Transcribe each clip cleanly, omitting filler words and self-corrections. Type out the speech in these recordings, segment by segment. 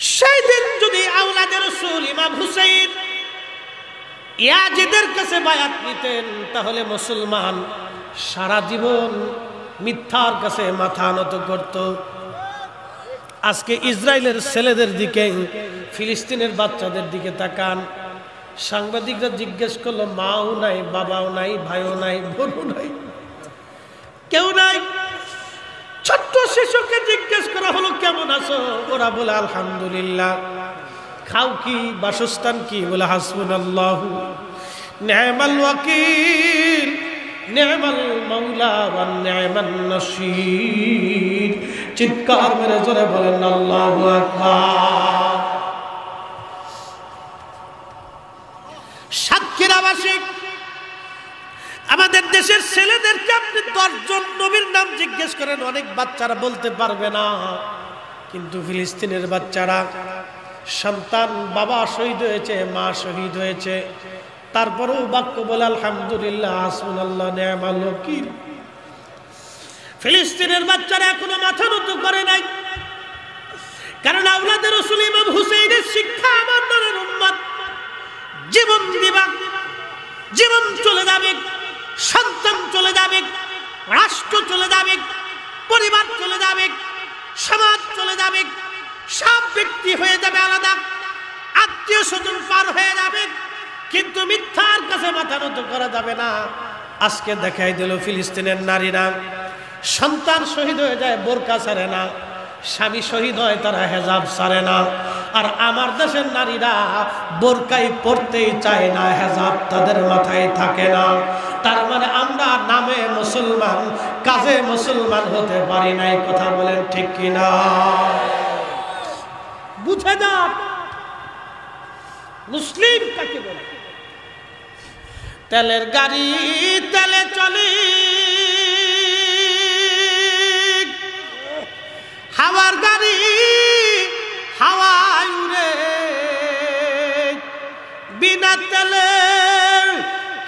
সেই দিন যদি আওলাদে রাসূল ইমাম হুসাইন ইয়াজিদের কাছে বায়াত নিতেন তাহলে মুসলমান সারা জীবন মিথ্যার কাছে মাথা নত করত। আজকে ইসরায়েলের ছেলেদের দিকে, ফিলিস্তিনের বাচ্চাদের দিকে তাকান। সাংবাদিকরা জিজ্ঞেস করলো, মাও নাই, বাবাও নাই, ভাইও নাই, বোনও নাই, কেউ নাই। ছোট্ট শিশুকে জিজ্ঞেস করা হলো, কেমন আছো? ওরা বলে আলহামদুলিল্লাহ। খাও কি, বাসস্থান কি? বলে হাসবুনাল্লাহু নি'মাল ওয়াকিল, নি'মাল মাওলা ওয়া নি'মান নাসির। চিৎকার মেরে জোরে বলেন আল্লাহু আকবার। সাতক্ষীরাবাসী, আমাদের দেশের ছেলেদেরকে আপনি 10 জন নবীর নাম জিজ্ঞেস করেন, অনেক বাচ্চারা বলতে পারবে না। কিন্তু ফিলিস্তিনের বাচ্চারা, সন্তান বাবা শহীদ হয়েছে, মা শহীদ হয়েছে, তারপরেও বাক্য বলে আলহামদুলিল্লাহ, হাসবুনাল্লাহ নি'মাল ওয়াকিল। ফিলিস্তিনের বাচ্চারা এখনো মাথা নত করে নাই, কারণ আওলাদে রাসূল ইমাম হুসাইনের শিক্ষা আমার নরের উম্মত জীবন দিবা, জীবন চলে যাবে, সন্তান চলে যাবে, রাষ্ট্র চলে যাবে, পরিবার চলে যাবে, সমাজ চলে যাবে, সব ব্যক্তি হয়ে যাবে আলাদা, আত্মীয় স্বজন পার হয়ে যাবে, কিন্তু মিথ্যার কাছে মাথা নত করা যাবে না। আজকে দেখাই দিল ফিলিস্তিনের নারীরা, সন্তান শহীদ হয়ে যায়, বোরকা ছাড়ে না, স্বামী শহীদ হয়, তারা হেজাব ছাড়ে না। আর আমার দেশের নারীরা বোরকাই পরতেই চায় না, হেজাব তাদের মাথায় থাকে না। তার মানে আমরা নামে মুসলমান, কাজে মুসলমান হতে পারি নাই। কথা বলেন ঠিক কিনা? বুঝে যান মুসলিম কাকে বলে। তেলের গাড়ি তেলে চলে, হাওয়ার গাড়ি হাওয়ায় উড়ে, বিনা তেলে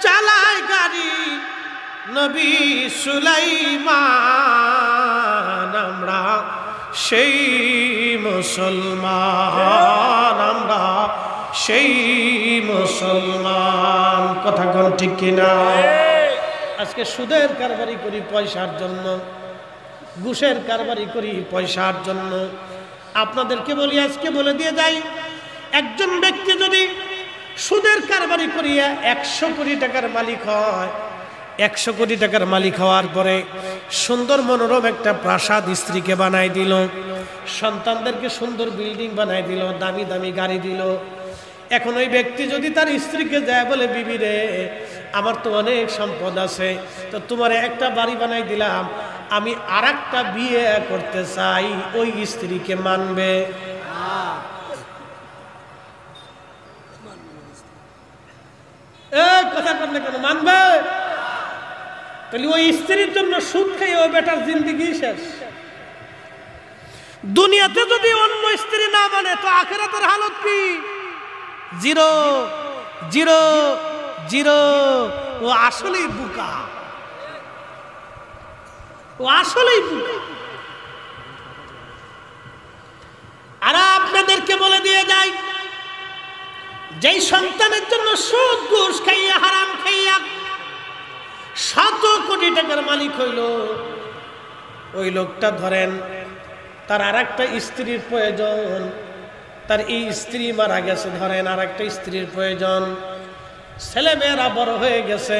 চালায় গাড়ি নবী সুলাইমান। আমরা সেই মুসলমান, আমরা সেই মুসলমান। কথা কোন ঠিক কিনা? আজকে সুদের কারবারি করি পয়সার জন্য, ঘুষের কারবারি করি পয়সার জন্য। আপনাদেরকে বলি, আজকে বলে দিয়ে যাই, একজন ব্যক্তি যদি সুদের কারবারি করিয়া 100 কোটি টাকার মালিক হয়, 100 কোটি টাকার মালিক হওয়ার পরে সুন্দর মনোরম একটা প্রাসাদ স্ত্রীকে বানাই দিল, সন্তানদেরকে সুন্দর বিল্ডিং বানাই দিল, দামি দামি গাড়ি দিল। এখন ওই ব্যক্তি যদি তার স্ত্রীকে যায় বলে, বিবি রে, আমার তো অনেক সম্পদ আছে, তো তোমার একটা বাড়ি বানাই দিলাম, আমি আরেকটা বিয়ে করতে চাই, ওই স্ত্রীকে মানবে? কথা বললে কেন মানবে? তাহলে ওই স্ত্রীর জন্য সুদ খেয়ে ওই বেটার জিন্দেগি শেষ। দুনিয়াতে যদি অন্য স্ত্রী না মানে, তো আখিরাতের হালত কি? Zero zero zero. ও আসলেই বুকা, ও আসলেই বুকা। আর আপনাদেরকে বলে দিয়ে যাই, যেই সন্তানের জন্য সুদ ঘুষ খাইয়া, হারাম খাইয়া 100 কোটি টাকার মালিক হইল, ওই লোকটা ধরেন তার আর একটা স্ত্রীর প্রয়োজন, তার এই স্ত্রী মারা গেছে, ধরেন আর একটা স্ত্রীর প্রয়োজন, ছেলে মেয়েরা বড় হয়ে গেছে,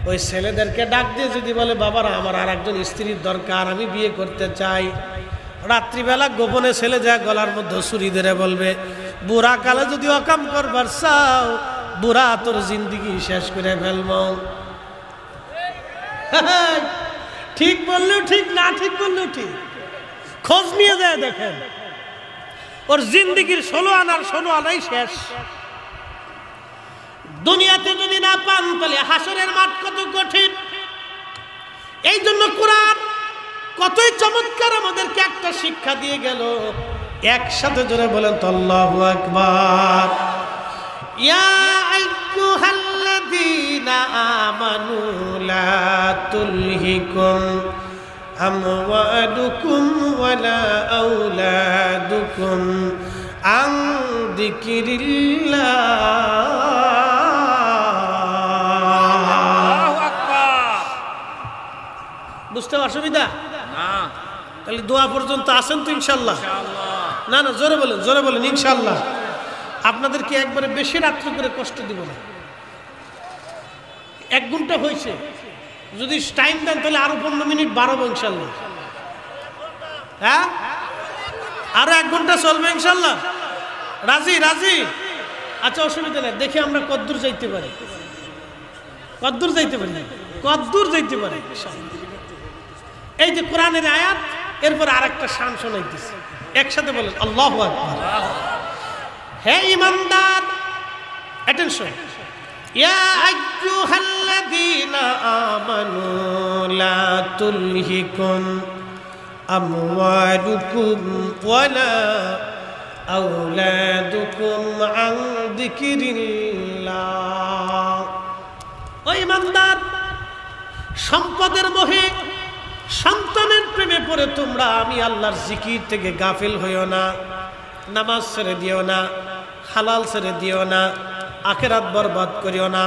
ওই ছেলেদেরকে ডাক দিয়ে যদি বলে, বাবারা আমার আর একজন স্ত্রীর দরকার, আমি বিয়ে করতে চাই, রাত্রিবেলা গোপনে ছেলে যায় গলার মধ্যে ছুরি ধরে বলবে, বুড়া কালে যদি অকাম করবার চাও, বুড়া তোর জিন্দেগি শেষ করে ফেলব। ঠিক বললেও ঠিক, না ঠিক বললেও ঠিক। খোঁজ নিয়ে যায় দেখেন, ওর জিন্দেগির 16 আনার 16 আনাই শেষ। দুনিয়াতে যদি না পান, তাহলে হাসরের মাঠ কত কঠিন। এই জন্য কোরআন কতই চমৎকার আমাদেরকে একটা শিক্ষা দিয়ে গেল। একসাথে জোরে বলেন তো আল্লাহু আকবার। ইয়া আইয়ুহাল্লাযীনা আমানু লা তুলহিকুম আমওয়ালুকুম ওয়ালা আওলাদুকুম আন যিকরিল্লাহ। বুঝতে অসুবিধা না? তাহলে দোয়া পর্যন্ত আসেন তো ইনশাআল্লাহ? না না, জোরে বলেন ইনশাআল্লাহ। আপনাদেরকে একবারে বেশি রাত্র করে কষ্ট দিব না। 1 ঘন্টা হয়েছে, যদি টাইম দেন তাহলে আরো 15 মিনিট বাড়াবো ইনশাআল্লাহ। হ্যাঁ, আরো 1 ঘন্টা চলবে ইনশাআল্লাহ। রাজি? আচ্ছা, অসুবিধা নেই। দেখি আমরা কদ্দূর যাইতে পারি। এই যে কোরআনের আয়াত, এরপর আরেকটা শান শোনাইতেছে, একসাথে বলেন আল্লাহু আকবার। হে ঈমানদার, অ্যাটেনশন। ইয়া আইয়ুহাল্লাযীনা আমানু লা তুলহিকুম আমওয়ালুকুম ওয়ালা আওলাদুকুম আন যিকরিল্লাহ। ও ঈমানদার, সম্পদের মোহে, সন্তানের প্রেমে পড়ে তোমরা আমি আল্লাহর জিকির থেকে গাফিল হইও না। নামাজ ছেড়ে দিও না, হালাল ছেড়ে দিও না, আখিরাত বরবাদ করিও না।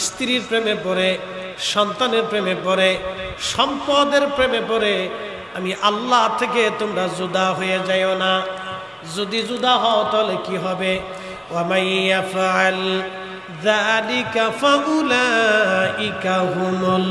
স্ত্রীর প্রেমে পড়ে, সন্তানের প্রেমে পড়ে, সম্পদের প্রেমে পড়ে আমি আল্লাহ থেকে তোমরা জুদা হয়ে যাইও না। যদি জুদা হও তাহলে কি হবে? ওয়া মাইয়াফআল যালিকা ফাউলাইকা হুমুল